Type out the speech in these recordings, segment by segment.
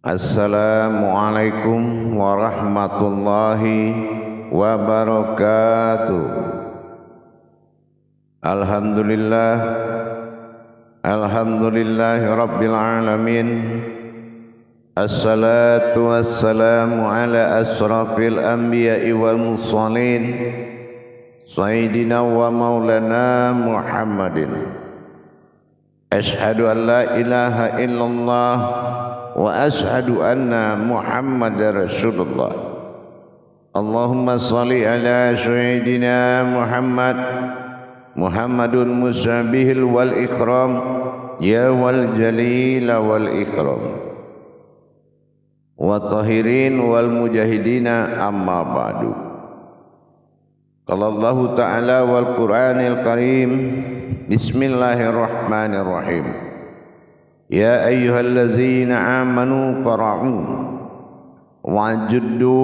Assalamualaikum warahmatullahi wabarakatuh. Alhamdulillahi rabbil alamin. Assalatu wassalamu ala asrafil anbiya'i wal mursalin Sayyidina wa maulana Muhammadin. Ashhadu an la ilaha illallah wa ashhadu anna Muhammadar Rasulullah. Allahumma salli ala sayyidina Muhammadun musabihil wal ikram ya wal jalila wal ikram wa tahirin wal mujahidina amma ba'du. Qala Allah ta'ala wal Qur'anil Karim, bismillahirrahmanirrahim. Ya ayyuhallazina amanu qara'u wa'juddu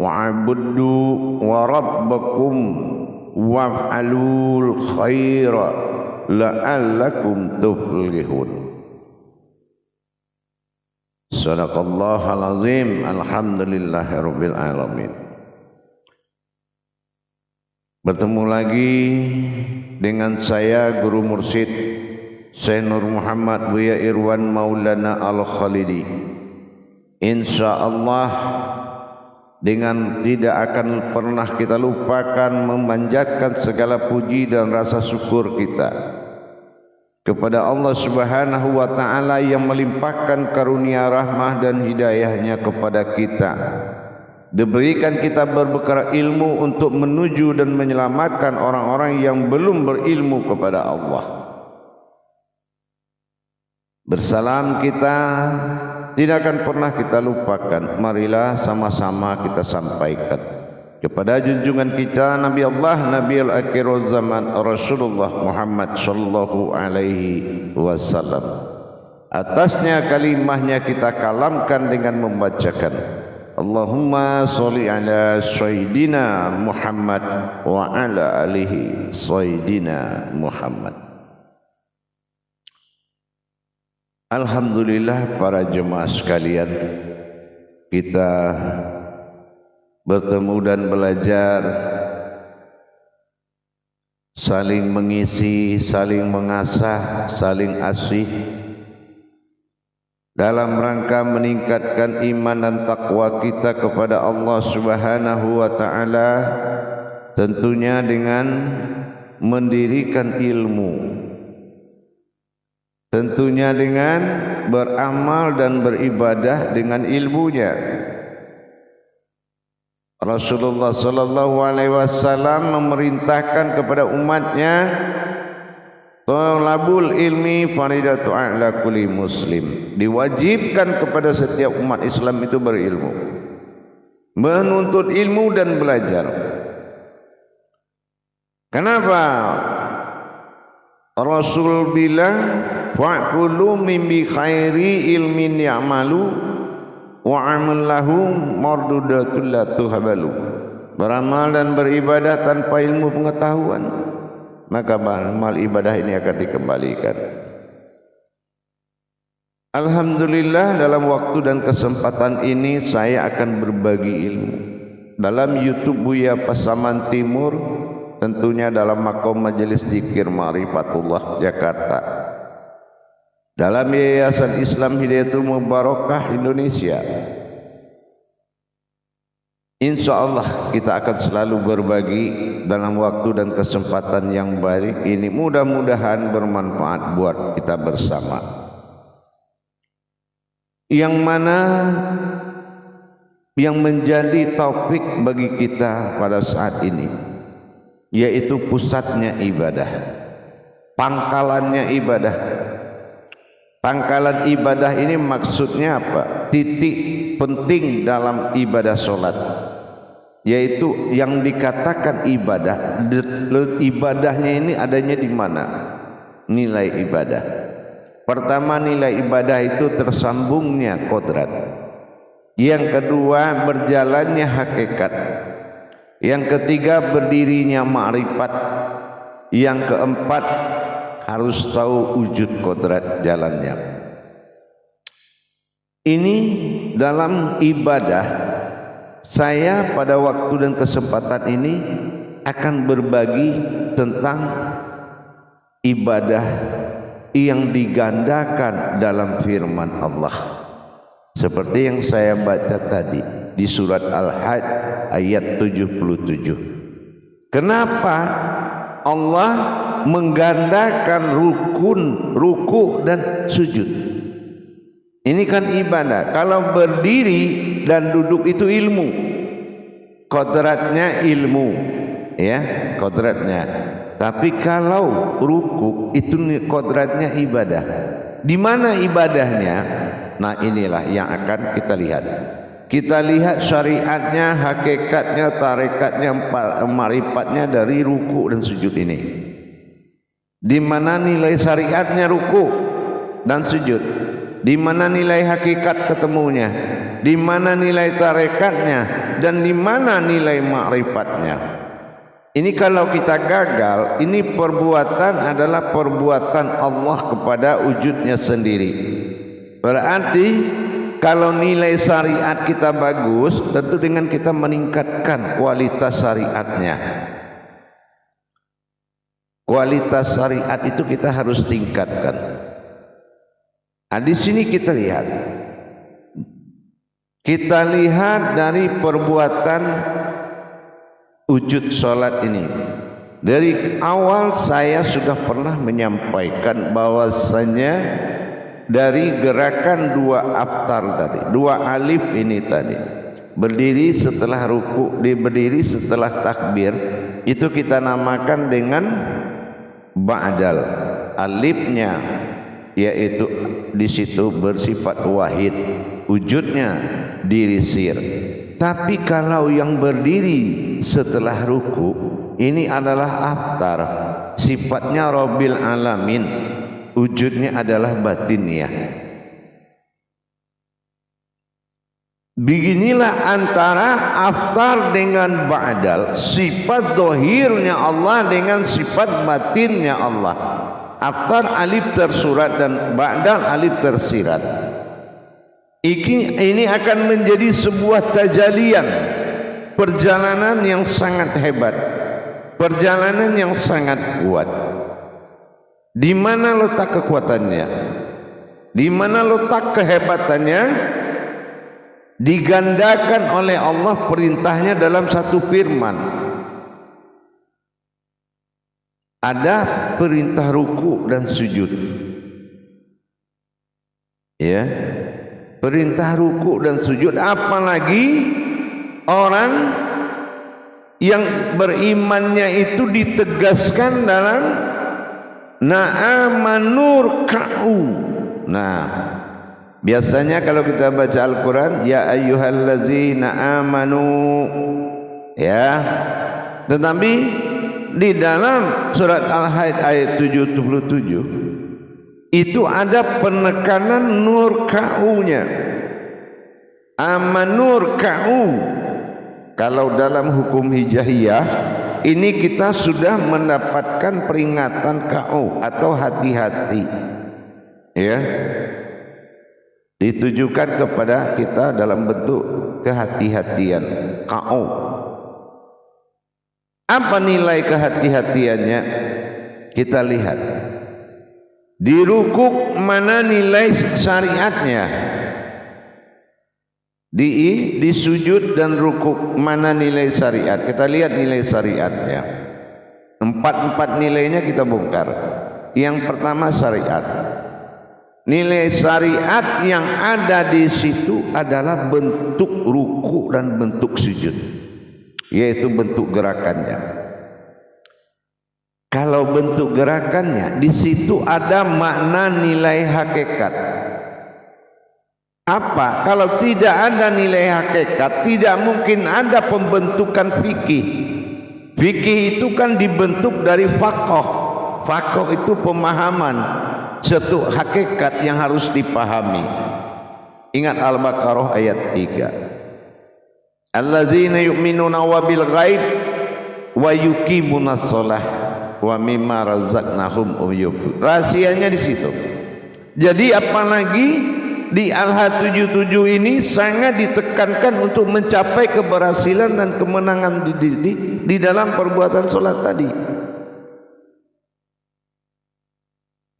wa'buddu wa rabbakum waf'alul khaira la'allakum tuflihun. Sadaqallahul azim. Alhamdulillahirabbil alamin. Bertemu lagi dengan saya Guru Mursyid Syekh Nur Muhammad Buya Irwan Maulana Al-Khalidi. InsyaAllah dengan tidak akan pernah kita lupakan memanjatkan segala puji dan rasa syukur kita kepada Allah Subhanahu wa ta'ala yang melimpahkan karunia rahmah dan hidayahnya kepada kita, diberikan kita berbekal ilmu untuk menuju dan menyelamatkan orang-orang yang belum berilmu kepada Allah. Bersalam kita tidak akan pernah kita lupakan. Marilah sama-sama kita sampaikan kepada junjungan kita Nabi Allah, Nabiul Akhirul Zaman, Rasulullah Muhammad sallallahu alaihi wasallam. Atasnya kalimahnya kita kalamkan dengan membacakan Allahumma sholli ala sayyidina Muhammad wa ala alihi sayyidina Muhammad. Alhamdulillah para jemaah sekalian, kita bertemu dan belajar, saling mengisi, saling mengasah, saling asih dalam rangka meningkatkan iman dan takwa kita kepada Allah Subhanahu wa ta'ala, tentunya dengan mendirikan ilmu, tentunya dengan beramal dan beribadah dengan ilmunya. Rasulullah sallallahu alaihi wasallam memerintahkan kepada umatnya, thalabul ilmi faridatu ala kulli muslim. Diwajibkan kepada setiap umat Islam itu berilmu, menuntut ilmu dan belajar. Kenapa Rasul bilang fa'kulu mimbi khairi ilmin ya'malu wa amallahum mardudatul la tuhabalu. Beramal dan beribadah tanpa ilmu pengetahuan, maka amal ibadah ini akan dikembalikan. Alhamdulillah, dalam waktu dan kesempatan ini saya akan berbagi ilmu dalam YouTube Buya Pasaman Timur, tentunya dalam makom Majelis Zikir Ma'rifatullah Jakarta, dalam Yayasan Islam Hidayatul Mubarakah Indonesia. InsyaAllah kita akan selalu berbagi dalam waktu dan kesempatan yang baik ini, mudah-mudahan bermanfaat buat kita bersama. Yang mana yang menjadi topik bagi kita pada saat ini, yaitu pusatnya ibadah, pangkalannya ibadah. Pangkalan ibadah ini maksudnya apa? Titik penting dalam ibadah solat, yaitu yang dikatakan ibadah. Ibadahnya ini adanya di mana? Nilai ibadah. Pertama, nilai ibadah itu tersambungnya kodrat. Yang kedua, berjalannya hakikat. Yang ketiga, berdirinya ma'rifat. Yang keempat, harus tahu wujud kodrat jalannya. Ini dalam ibadah, saya pada waktu dan kesempatan ini akan berbagi tentang ibadah yang digandakan dalam firman Allah, seperti yang saya baca tadi di surat Al-Hajj ayat 77. Kenapa Allah menggandakan ruku dan sujud? Ini kan ibadah. Kalau berdiri dan duduk itu ilmu, kodratnya ilmu, ya, kodratnya. Tapi kalau ruku itu kodratnya ibadah. Di mana ibadahnya? Nah, inilah yang akan kita lihat. Kita lihat syariatnya, hakikatnya, tarekatnya, marifatnya dari ruku dan sujud ini. Di mana nilai syariatnya ruku dan sujud? Di mana nilai hakikat ketemunya? Di mana nilai tarekatnya? Dan di mana nilai ma'rifatnya? Ini kalau kita gagal, ini perbuatan adalah perbuatan Allah kepada wujudnya sendiri. Berarti kalau nilai syariat kita bagus, tentu dengan kita meningkatkan kualitas syariatnya. Kualitas syariat itu kita harus tingkatkan. Nah, di sini kita lihat dari perbuatan wujud sholat ini. Dari awal saya sudah pernah menyampaikan bahwasanya dari gerakan dua aftar tadi, dua alif ini tadi, berdiri setelah ruku, berdiri setelah takbir, itu kita namakan dengan ba'dal. Alifnya yaitu di situ bersifat wahid, wujudnya diri sir. Tapi kalau yang berdiri setelah ruku ini adalah aftar, sifatnya Rabbil Alamin, wujudnya adalah batinnya. Beginilah antara aftar dengan ba'dal, sifat zahirnya Allah dengan sifat batinnya Allah. Aftar alif tersurat dan ba'dal alif tersirat. Ini akan menjadi sebuah tajalian, perjalanan yang sangat hebat, perjalanan yang sangat kuat. Di mana letak kekuatannya? Di mana letak kehebatannya? Digandakan oleh Allah perintahnya dalam satu firman. Ada perintah ruku dan sujud, ya, perintah ruku dan sujud. Apalagi orang yang berimannya itu ditegaskan dalam na'amanur ka'u. Nah, biasanya kalau kita baca Al-Quran, ya ayyuhallazina amanu, ya, tetapi di dalam surat Al-Hajj ayat 77 itu ada penekanan nur ka'u-nya. Amanur ka'u. Kalau dalam hukum hijaiyah ini kita sudah mendapatkan peringatan ka'u atau hati-hati, ya, ditujukan kepada kita dalam bentuk kehati-hatian. Ka'u. Apa nilai kehati-hatiannya? Kita lihat di rukuk mana nilai syariatnya, di sujud dan rukuk mana nilai syariat. Kita lihat nilai syariatnya. Empat nilainya kita bongkar. Yang pertama syariat. Nilai syariat yang ada di situ adalah bentuk ruku dan bentuk sujud, yaitu bentuk gerakannya. Kalau bentuk gerakannya di situ ada makna nilai hakikat. Apa? Kalau tidak ada nilai hakikat, tidak mungkin ada pembentukan fikih. Fikih itu kan dibentuk dari faqih. Faqih itu pemahaman satu hakikat yang harus dipahami. Ingat Al-Baqarah ayat 3. Allazina yu'minuna wa bil ghaib wa yuqimunas shalah wa mimma razaqnahum yunfiqun. Rahasianya di situ. Jadi apalagi di Al-H77 ini sangat ditekankan untuk mencapai keberhasilan dan kemenangan di dalam perbuatan sholat tadi.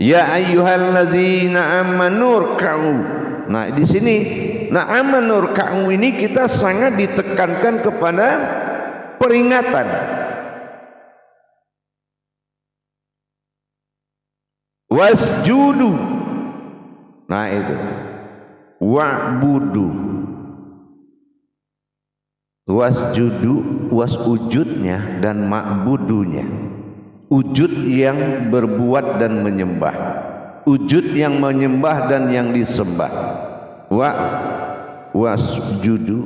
Ya ayyuhallazina amanu ruk'u. Nah di sini amanu ruk'u ini kita sangat ditekankan kepada peringatan. Wasjudu. Nah itu. Wa'budu. Wasjudu, wasujudnya dan ma'budunya. Wujud yang berbuat dan menyembah, wujud yang menyembah dan yang disembah. Wasjudu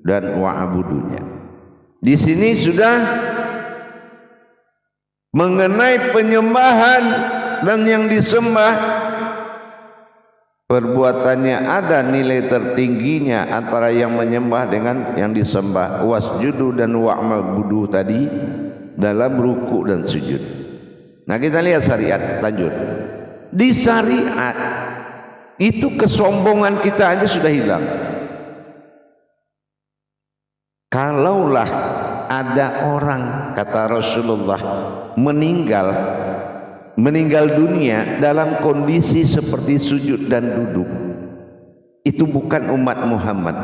dan wa'budunya. Di sini sudah mengenai penyembahan dan yang disembah, perbuatannya ada nilai tertingginya antara yang menyembah dengan yang disembah. Wasjudu dan wa'budu tadi dalam ruku dan sujud. Nah kita lihat syariat, lanjut. Di syariat itu kesombongan kita aja sudah hilang. Kalaulah ada orang, kata Rasulullah, meninggal dunia dalam kondisi seperti sujud dan duduk, itu bukan umat Muhammad.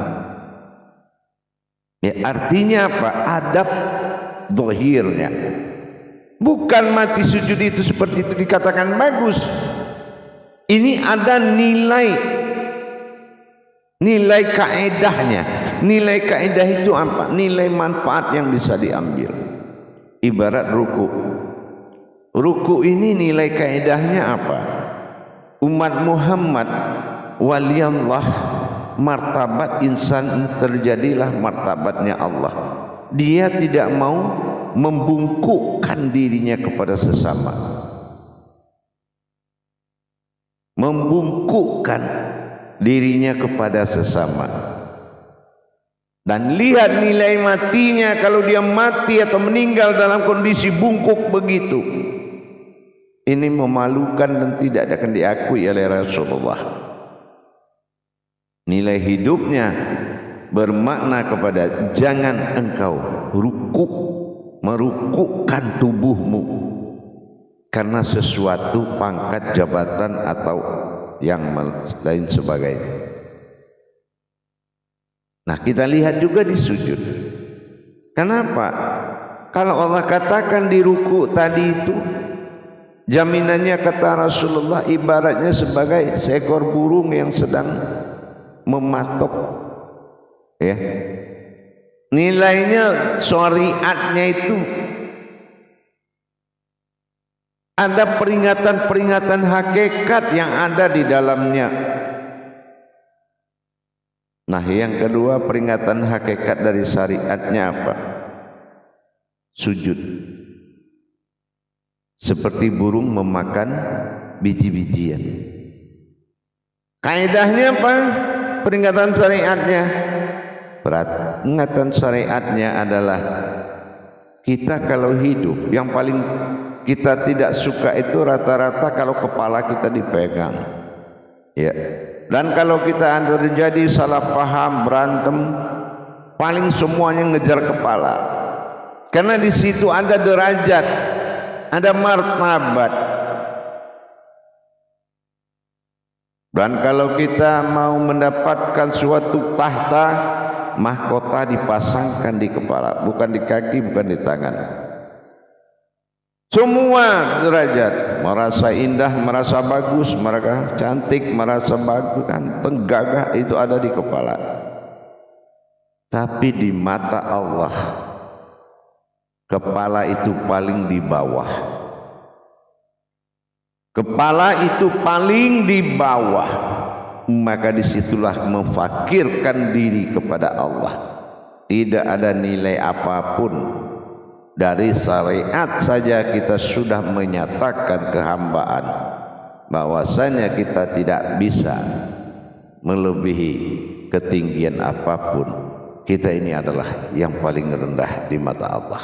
Ya, artinya apa? Adab zahirnya. Bukan mati sujud itu seperti itu dikatakan bagus. Ini ada nilai kaedahnya. Nilai kaedah itu apa? Nilai manfaat yang bisa diambil. Ibarat ruku. Ruku ini nilai kaedahnya apa? Umat Muhammad waliyallah, martabat insan terjadilah martabatnya Allah. Dia tidak mau membungkukkan dirinya kepada sesama, membungkukkan dirinya kepada sesama. Dan lihat nilai matinya, kalau dia mati atau meninggal dalam kondisi bungkuk begitu, ini memalukan dan tidak akan diakui oleh Rasulullah. Nilai hidupnya bermakna kepada jangan engkau merukukkan tubuhmu karena sesuatu pangkat jabatan atau yang lain sebagainya. Nah kita lihat juga di sujud. Kenapa? Kalau Allah katakan di ruku tadi itu, jaminannya kata Rasulullah ibaratnya sebagai seekor burung yang sedang mematok, ya. Nilainya syariatnya itu ada peringatan-peringatan hakikat yang ada di dalamnya. Nah yang kedua, peringatan hakikat dari syariatnya apa? Sujud. Seperti burung memakan biji-bijian. Kaidahnya apa? Peringatan syariatnya. Peringatan syariatnya adalah kita kalau hidup, yang paling kita tidak suka itu rata-rata kalau kepala kita dipegang, ya. Dan kalau kita terjadi salah paham, berantem, paling semuanya ngejar kepala, karena di situ ada derajat, ada martabat. Dan kalau kita mau mendapatkan suatu tahta, mahkota dipasangkan di kepala, bukan di kaki, bukan di tangan. Semua derajat, merasa indah, merasa bagus, merasa cantik, merasa bagus, ganteng, gagah, itu ada di kepala. Tapi di mata Allah, kepala itu paling di bawah. Kepala itu paling di bawah. Maka disitulah memfakirkan diri kepada Allah. Tidak ada nilai apapun. Dari syariat saja kita sudah menyatakan kehambaan, bahwasanya kita tidak bisa melebihi ketinggian apapun. Kita ini adalah yang paling rendah di mata Allah.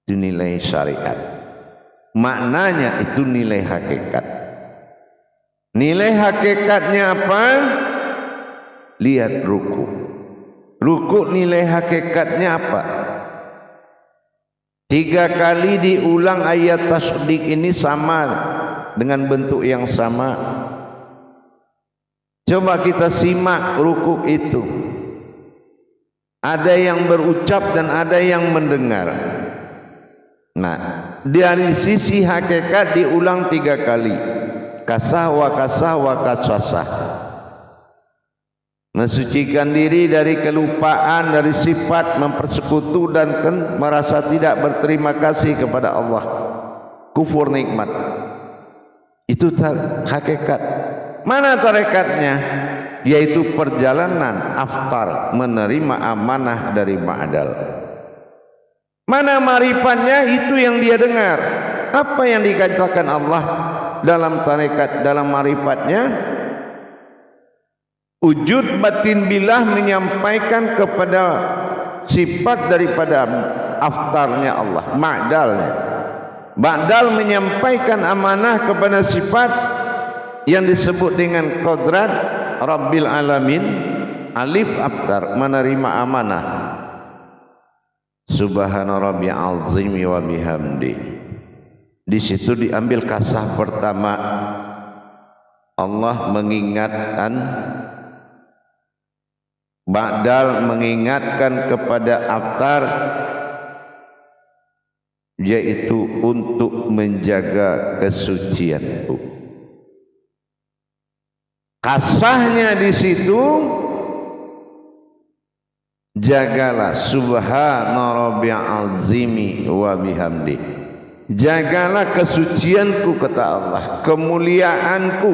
Itu nilai syariat. Maknanya itu nilai hakikat. Nilai hakikatnya apa? Lihat ruku. Ruku nilai hakikatnya apa? 3 kali diulang ayat tasdik ini sama dengan bentuk yang sama. Coba kita simak ruku itu. Ada yang berucap dan ada yang mendengar. Nah, dari sisi hakikat diulang 3 kali. Kasah wa kasah wa kasasah. Mensucikan diri dari kelupaan, dari sifat mempersekutu dan merasa tidak berterima kasih kepada Allah. Kufur nikmat. Itu hakikat. Mana tarikatnya? Yaitu perjalanan aftar, menerima amanah dari ma'dal. Mana marifatnya? Itu yang dia dengar. Apa yang dikatakan Allah dalam tarikat, dalam marifatnya? Wujud batin billah menyampaikan kepada sifat daripada aftarnya Allah, ma'dalnya. Ma'dal menyampaikan amanah kepada sifat yang disebut dengan qadrat Rabbil Alamin. Alif aftar, menerima amanah. Subhana Rabbil Azimi wa bihamdi. Di situ diambil kasah pertama. Allah mengingatkan, ba'dal mengingatkan kepada aftar, yaitu untuk menjaga kesucianku. Kasahnya di situ, jagalah subhana rabbil azimi wa bihamdi. Jagalah kesucianku, kata Allah, kemuliaanku.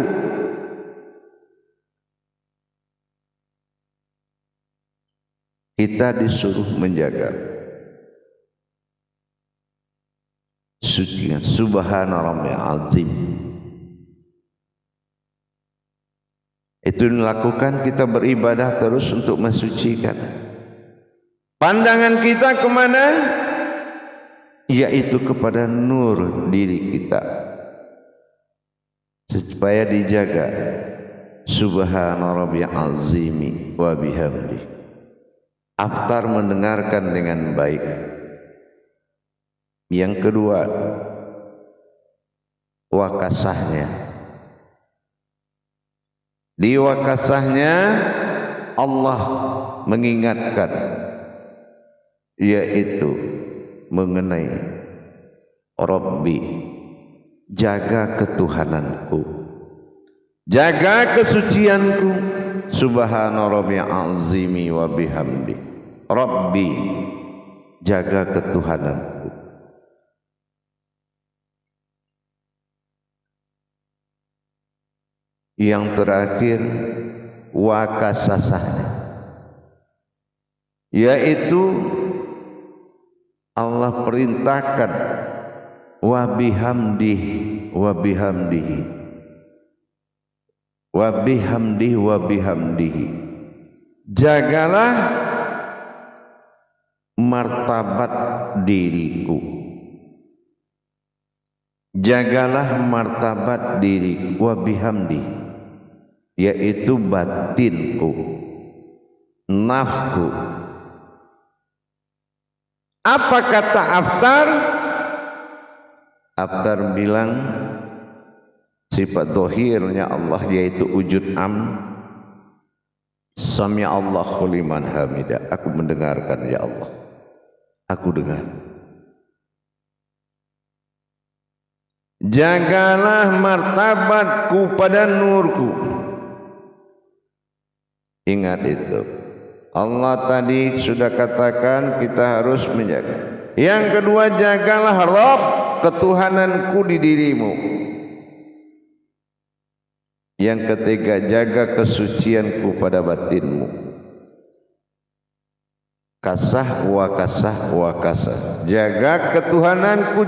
Kita disuruh menjaga sucian subhana rabbil azim. Itu dilakukan, kita beribadah terus untuk mensucikan. Pandangan kita kemana? Yaitu kepada nur diri kita, supaya dijaga subhana rabbil azimi wa bihamdi. Aftar mendengarkan dengan baik. Yang kedua, wakasahnya. Di wakasahnya Allah mengingatkan, yaitu mengenai Rabbi, jaga ketuhananku, jaga kesucianku, subhana rabbil azimi wa bihamdi. Rabbi, jaga ketuhananku. Yang terakhir, wakasasahnya, yaitu Allah perintahkan wa bihamdihi wa bihamdihi wa bihamdihi wa bihamdihi. Jagalah martabat diriku, jagalah martabat diri wa bihamdi, yaitu batinku, nafku. Apa kata aftar? Aftar bilang sifat dohirnya Allah, yaitu wujud Sami Allahu liman hamidah. Aku mendengarkan, ya Allah, aku dengar. Jagalah martabatku pada nurku. Ingat itu. Allah tadi sudah katakan kita harus menjaga. Yang kedua, jagalah Rabb, ketuhananku di dirimu. Yang ketiga, jaga kesucianku pada batinmu. Kasah wa kasah wa kasah. Jaga ketuhananku,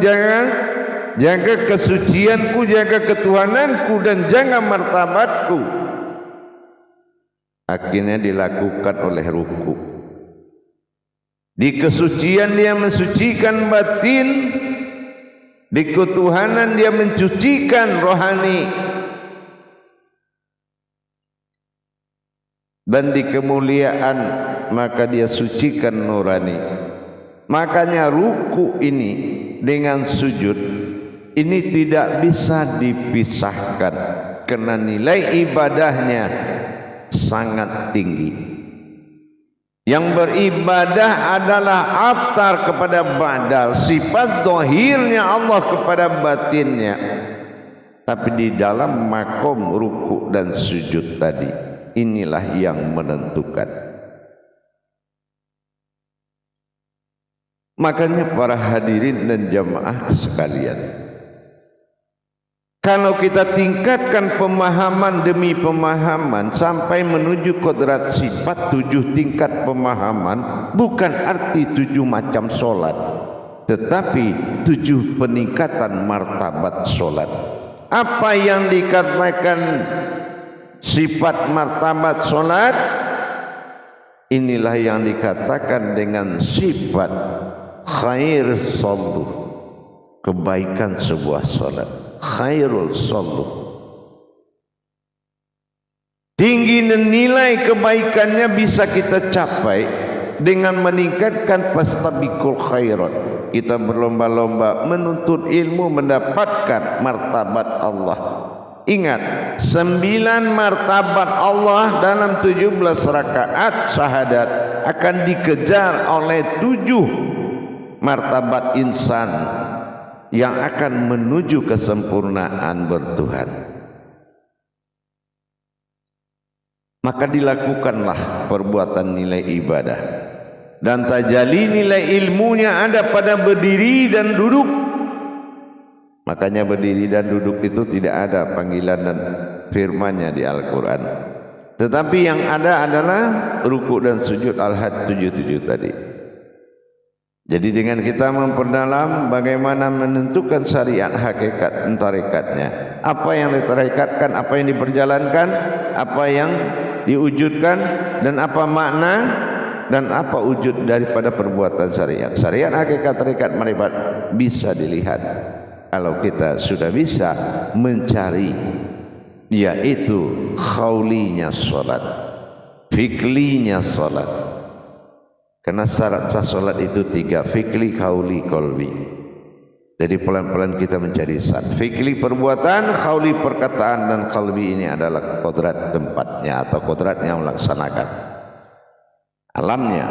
jaga kesucianku, jaga ketuhananku, dan jaga martabatku. Akhirnya dilakukan oleh ruku. Di kesucian dia mensucikan batin, di ketuhanan dia mencucikan rohani. dan di kemuliaan, maka dia sucikan nurani. Makanya ruku ini dengan sujud ini tidak bisa dipisahkan karena nilai ibadahnya sangat tinggi. Yang beribadah adalah aftar kepada badal, sifat zahirnya Allah kepada batinnya. Tapi di dalam makom ruku dan sujud tadi, inilah yang menentukan. Makanya para hadirin dan jamaah sekalian, kalau kita tingkatkan pemahaman demi pemahaman sampai menuju kodrat sifat 7 tingkat pemahaman, bukan arti 7 macam solat, tetapi 7 peningkatan martabat solat. Apa yang dikatakan sifat martabat solat, inilah yang dikatakan dengan sifat khair sallu, kebaikan sebuah solat. Khairul sallu, tinggi nilai kebaikannya bisa kita capai dengan meningkatkan fastabiqul khairat. Kita berlomba-lomba menuntut ilmu, mendapatkan martabat Allah. Ingat, 9 martabat Allah dalam 17 rakaat syahadat akan dikejar oleh 7 martabat insan yang akan menuju kesempurnaan bertuhan. Maka dilakukanlah perbuatan nilai ibadah, dan tajalli nilai ilmunya ada pada berdiri dan duduk. Makanya berdiri dan duduk itu tidak ada panggilan dan firman-Nya di Al-Quran, tetapi yang ada adalah ruku dan sujud Al-Had 77 tadi. Jadi dengan kita memperdalam bagaimana menentukan syariat hakikat tarikatnya, apa yang ditarekatkan, apa yang diperjalankan, apa yang diwujudkan, dan apa makna dan apa wujud daripada perbuatan syariat. Syariat hakikat tarikat marifat bisa dilihat kalau kita sudah bisa mencari, yaitu khaulinya salat, fiklinya salat. Karena syarat sah solat itu 3, fikli, kauli, kolbi. Jadi pelan-pelan kita mencari syarat. Fikli perbuatan, kauli perkataan, dan kolbi ini adalah kodrat tempatnya atau kodratnya melaksanakan alamnya.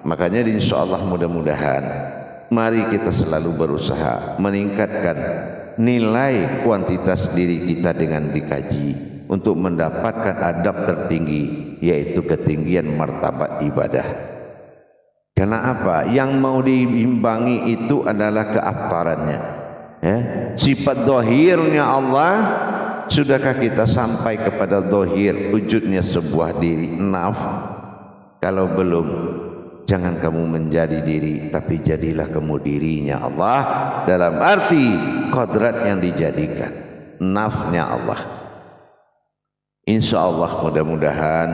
Makanya insyaallah mudah-mudahan mari kita selalu berusaha meningkatkan nilai kuantitas diri kita dengan dikaji untuk mendapatkan adab tertinggi, yaitu ketinggian martabat ibadah. Karena apa? Yang mau diimbangi itu adalah keaftarannya, sifat zahirnya Allah. Sudahkah kita sampai kepada zahir wujudnya sebuah diri, naf? Kalau belum, jangan kamu menjadi diri, tapi jadilah kamu dirinya Allah, dalam arti kodrat yang dijadikan nafnya Allah. Insyaallah mudah-mudahan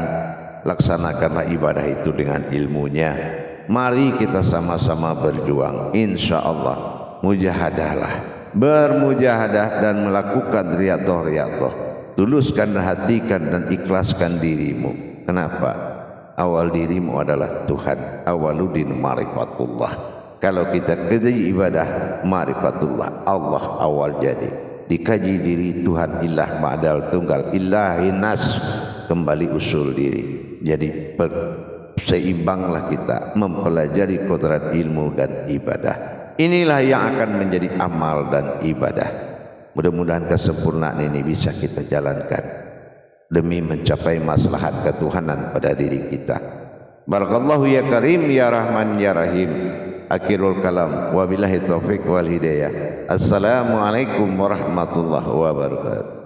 laksanakanlah ibadah itu dengan ilmunya. Mari kita sama-sama berjuang, insyaallah mujahadahlah, bermujahadah dan melakukan riyadhah. Tuluskan hatikan dan ikhlaskan dirimu. Kenapa? Awal dirimu adalah Tuhan. Awaludin marifatullah. Kalau kita kaji ibadah marifatullah, Allah awal jadi. Dikaji diri Tuhan ilah ma'adal tunggal ilahinas, kembali usul diri. Jadi seimbanglah kita mempelajari kodrat ilmu dan ibadah. Inilah yang akan menjadi amal dan ibadah. Mudah-mudahan kesempurnaan ini bisa kita jalankan demi mencapai maslahat ketuhanan pada diri kita. Barakallahu ya karim ya rahman ya rahim. Akhirul kalam, wabillahi taufiq wal hidayah. Assalamualaikum warahmatullahi wabarakatuh.